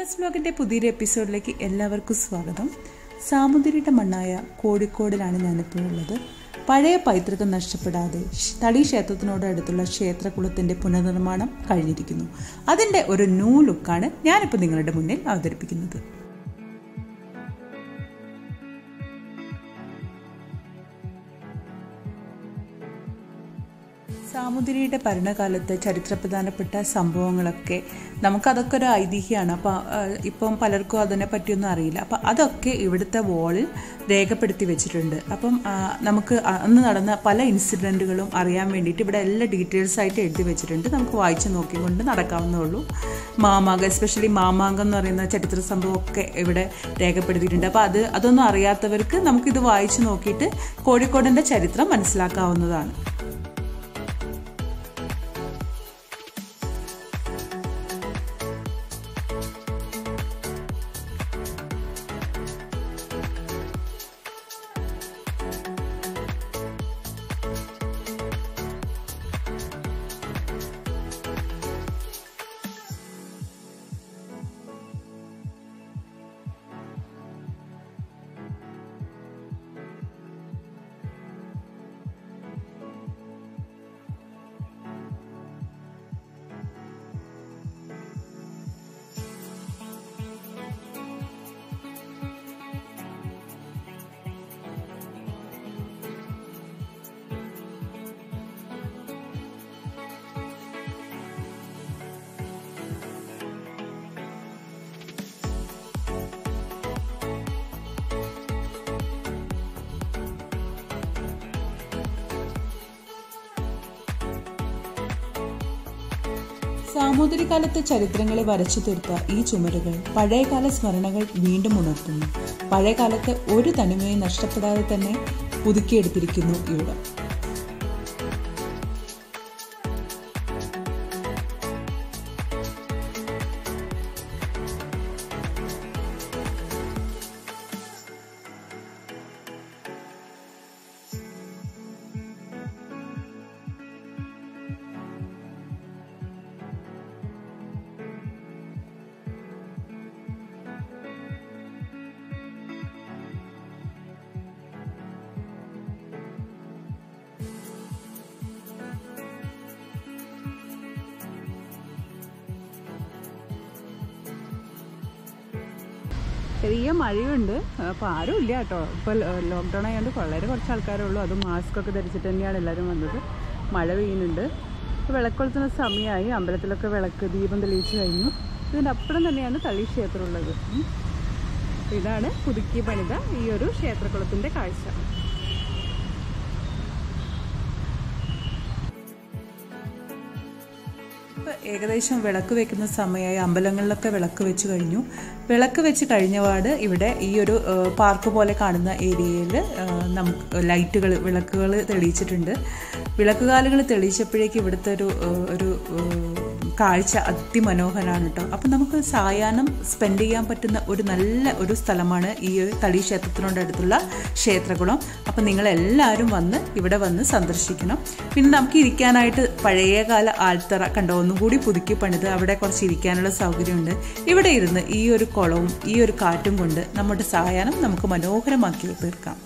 Zamorins vloginte പുതിയൊരു എപ്പിസോഡിലേക്ക് എല്ലാവർക്കും സ്വാഗതം. സാമുദ്രിയുടെ മണ്ണായ കോഴിക്കോടിലാണ് ഞാനിപ്പോൾ ഉള്ളത്. പഴയ പൈതൃകം നഷ്ടപ്പെടാതെ തളി ക്ഷേത്രത്തിനോട് അടുത്തുള്ള ക്ഷേത്രകുളത്തിന്റെ പുനർനിർമ്മാണം കഴിഞ്ഞിരിക്കുന്നു. അതിന്റെ ഒരു ന്യൂ ലുക്കാണ് ഞാനിപ്പോൾ നിങ്ങളുടെ മുന്നിൽ അവതരിപ്പിക്കുന്നത്. സാമുദ്രിയുടെ ഭരണകാലത്ത് ചരിത്രപ്രധാനപ്പെട്ട സംഭവങ്ങളൊക്കെ നമുക്കതൊക്കെ ഒരു ഐതിഹ്യമാണ്. അപ്പം ഇപ്പം പലർക്കും അതിനെ പറ്റിയൊന്നും അറിയില്ല. അപ്പം അതൊക്കെ ഇവിടുത്തെ വാളിൽ രേഖപ്പെടുത്തി വെച്ചിട്ടുണ്ട്. അപ്പം നമുക്ക് അന്ന് നടന്ന പല ഇൻസിഡൻറ്റുകളും അറിയാൻ വേണ്ടിയിട്ട് ഇവിടെ എല്ലാ ഡീറ്റെയിൽസ് ആയിട്ട് എഴുതി വെച്ചിട്ടുണ്ട്. നമുക്ക് വായിച്ച് നോക്കിക്കൊണ്ട് നടക്കാവുന്നേ ഉള്ളൂ. മാമാങ്കം, എസ്പെഷ്യലി മാമാങ്കം എന്ന് പറയുന്ന ചരിത്ര സംഭവമൊക്കെ ഇവിടെ രേഖപ്പെടുത്തിയിട്ടുണ്ട്. അപ്പോൾ അതൊന്നും അറിയാത്തവർക്ക് നമുക്കിത് വായിച്ച് നോക്കിയിട്ട് കോഴിക്കോടിൻ്റെ ചരിത്രം മനസ്സിലാക്കാവുന്നതാണ്. സാമൂതിരികാലത്തെ ചരിത്രങ്ങളെ വരച്ചു തീർത്ത ഈ ചുമരുകൾ പഴയകാല സ്മരണകൾ വീണ്ടും ഉണർത്തുന്നു. പഴയകാലത്തെ ഒരു തനിമയും നഷ്ടപ്പെടാതെ തന്നെ പുതുക്കിയെടുത്തിരിക്കുന്നു ഇവിടെ. ചെറിയ മഴയുണ്ട്. അപ്പോൾ ആരും ഇല്ല കേട്ടോ. ഇപ്പോൾ ലോക്ക്ഡൗൺ ആയതുകൊണ്ട് വളരെ കുറച്ച് ആൾക്കാരേ ഉള്ളൂ. അത് മാസ്കൊക്കെ ധരിച്ചിട്ട് തന്നെയാണ് എല്ലാവരും വന്നത്. മഴ പെയ്യുന്നുണ്ട്. ഇപ്പോൾ വിളക്കൊളുത്തുന്ന സമയമായി. അമ്പലത്തിലൊക്കെ വിളക്ക് ദീപം തെളിയിച്ച് കഴിഞ്ഞു. ഇതിൻ്റെ അപ്പുറം തന്നെയാണ് തളി ക്ഷേത്രം ഉള്ളത്. ഇതാണ് പുതുക്കി പണിത ഈ ഒരു ക്ഷേത്രക്കുളത്തിൻ്റെ കാഴ്ച. ഏകദേശം വിളക്ക് വെക്കുന്ന സമയമായി. അമ്പലങ്ങളിലൊക്കെ വിളക്ക് വെച്ച് കഴിഞ്ഞു. വിളക്ക് വെച്ച് കഴിഞ്ഞപാട് ഇവിടെ ഈ ഒരു പാർക്ക് പോലെ കാണുന്ന ഏരിയയിൽ നമുക്ക് ലൈറ്റുകൾ, വിളക്കുകൾ തെളിയിച്ചിട്ടുണ്ട്. വിളക്കുകാലുകൾ തെളിയിച്ചപ്പോഴേക്ക് ഇവിടുത്തെ ഒരു കാഴ്ച അതിമനോഹരമാണ് കേട്ടോ. അപ്പം നമുക്ക് സായാഹ്നം സ്പെൻഡ് ചെയ്യാൻ പറ്റുന്ന ഒരു നല്ല ഒരു സ്ഥലമാണ് ഈ തളി ക്ഷേത്രത്തിനോടടുത്തുള്ള ക്ഷേത്രകുളം. അപ്പം നിങ്ങളെല്ലാവരും ഇവിടെ വന്ന് സന്ദർശിക്കണം. പിന്നെ നമുക്ക് ഇരിക്കാനായിട്ട് പഴയകാല ആൽത്തറ കണ്ടോ, ഒന്നും കൂടി പുതുക്കി പണിത് അവിടെ കുറച്ച് ഇരിക്കാനുള്ള സൗകര്യമുണ്ട്. ഇവിടെ ഇരുന്ന് ഈ ഒരു കുളവും ഈ ഒരു കാറ്റും കൊണ്ട് നമ്മുടെ സായാഹ്നം നമുക്ക് മനോഹരമാക്കി തീർക്കാം.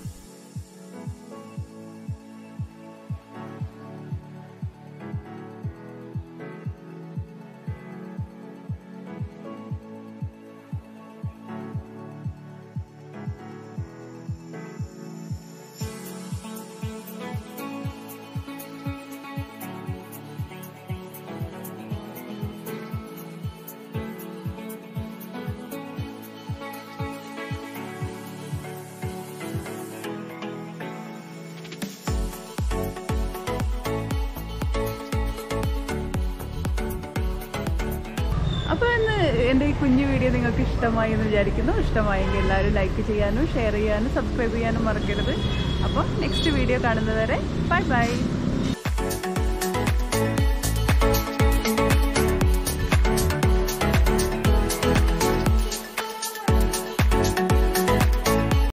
അപ്പോൾ ഇന്ന് എൻ്റെ ഈ കുഞ്ഞു വീഡിയോ നിങ്ങൾക്ക് ഇഷ്ടമായി എന്ന് വിചാരിക്കുന്നു. ഇഷ്ടമായെങ്കിൽ എല്ലാവരും ലൈക്ക് ചെയ്യാനും ഷെയർ ചെയ്യാനും സബ്സ്ക്രൈബ് ചെയ്യാനും മറക്കരുത്. അപ്പോൾ നെക്സ്റ്റ് വീഡിയോ കാണുന്നതുവരെ ബൈ ബൈ.